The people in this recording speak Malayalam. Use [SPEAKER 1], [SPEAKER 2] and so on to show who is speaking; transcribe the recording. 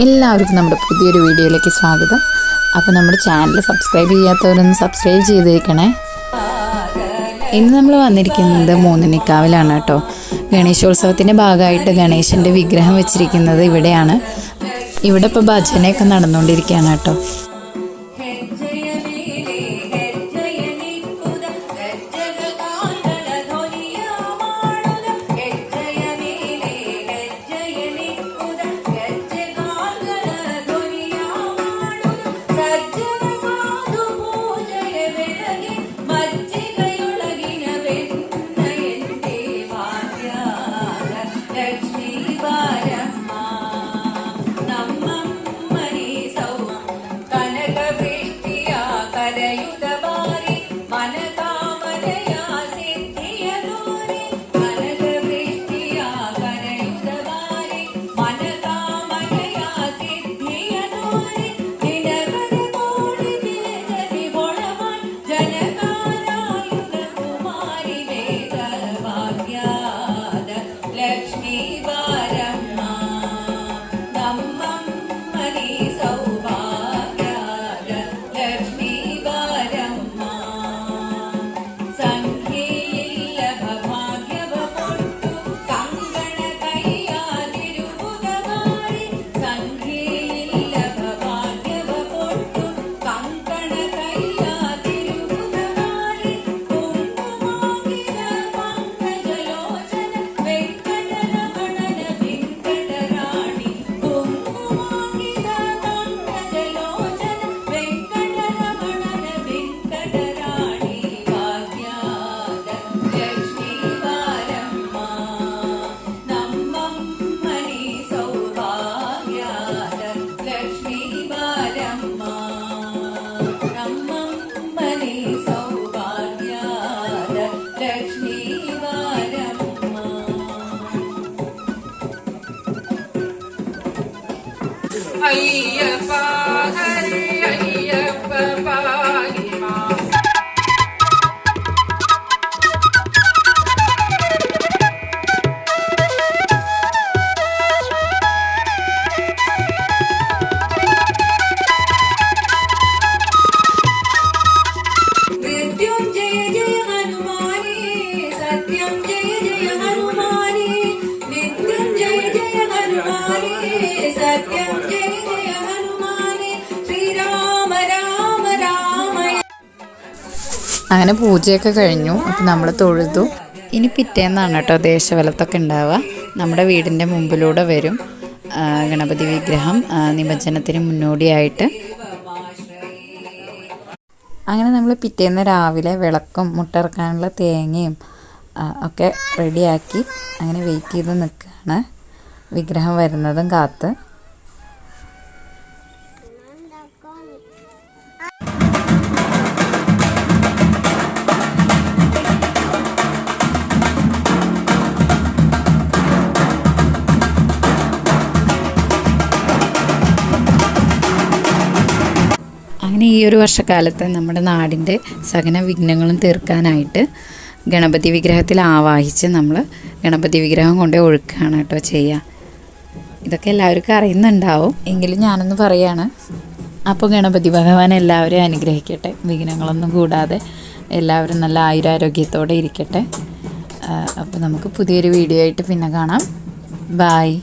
[SPEAKER 1] എല്ലാവർക്കും നമ്മുടെ പുതിയൊരു വീഡിയോയിലേക്ക് സ്വാഗതം. അപ്പോൾ നമ്മുടെ ചാനൽ സബ്സ്ക്രൈബ് ചെയ്യാത്തവരൊന്ന് സബ്സ്ക്രൈബ് ചെയ്തേക്കണേ. ഇന്ന് നമ്മൾ വന്നിരിക്കുന്നത് മൂന്നിനിക്കാവിലാണ് കേട്ടോ. ഗണേശോത്സവത്തിൻ്റെ ഭാഗമായിട്ട് ഗണേശൻ്റെ വിഗ്രഹം വെച്ചിരിക്കുന്നത് ഇവിടെയാണ്. ഇവിടെ ഇപ്പോൾ ഭജനയൊക്കെ നടന്നുകൊണ്ടിരിക്കുകയാണ് കേട്ടോ.
[SPEAKER 2] അയ്യപ്പ ഹരി അയ്യപ്പ പാഹിമാ. മൃത്യുഞ്ജയ ജയ ഹനുമാനേ, സത്യം ജയ ജയ ഹനുമാനേ, നിത്യം ജയ ജയ ഹനുമാനേ, സത്യം ജയ.
[SPEAKER 1] അങ്ങനെ പൂജയൊക്കെ കഴിഞ്ഞു. അപ്പം നമ്മൾ തൊഴുതു. ഇനി പിറ്റേന്നാണ് കേട്ടോ ദേശവലത്തൊക്കെ ഉണ്ടാവുക. നമ്മുടെ വീടിൻ്റെ മുമ്പിലൂടെ വരും ഗണപതി വിഗ്രഹം നിമജ്ജനത്തിന് മുന്നോടിയായിട്ട്. അങ്ങനെ നമ്മൾ പിറ്റേന്ന് രാവിലെ വിളക്കും മുട്ടിറക്കാനുള്ള തേങ്ങയും ഒക്കെ റെഡിയാക്കി അങ്ങനെ വെയിറ്റ് ചെയ്ത് നിൽക്കുകയാണ്, വിഗ്രഹം വരുന്നതും കാത്ത്. അങ്ങനെ ഈ ഒരു വർഷക്കാലത്ത് നമ്മുടെ നാടിൻ്റെ സകല വിഘ്നങ്ങളും തീർക്കാനായിട്ട് ഗണപതി വിഗ്രഹത്തിൽ ആവാഹിച്ച് നമ്മൾ ഗണപതി വിഗ്രഹം കൊണ്ട് ഒഴുക്കുകയാണ് കേട്ടോ ചെയ്യുക. ഇതൊക്കെ എല്ലാവർക്കും അറിയുന്നുണ്ടാവും, എങ്കിലും ഞാനൊന്ന് പറയാണ്. അപ്പോൾ ഗണപതി ഭഗവാൻ എല്ലാവരെയും അനുഗ്രഹിക്കട്ടെ, വിഘ്നങ്ങളൊന്നും കൂടാതെ എല്ലാവരും നല്ല ആയുരാരോഗ്യത്തോടെ ഇരിക്കട്ടെ. അപ്പോൾ നമുക്ക് പുതിയൊരു വീഡിയോ ആയിട്ട് പിന്നെ കാണാം. ബായ്.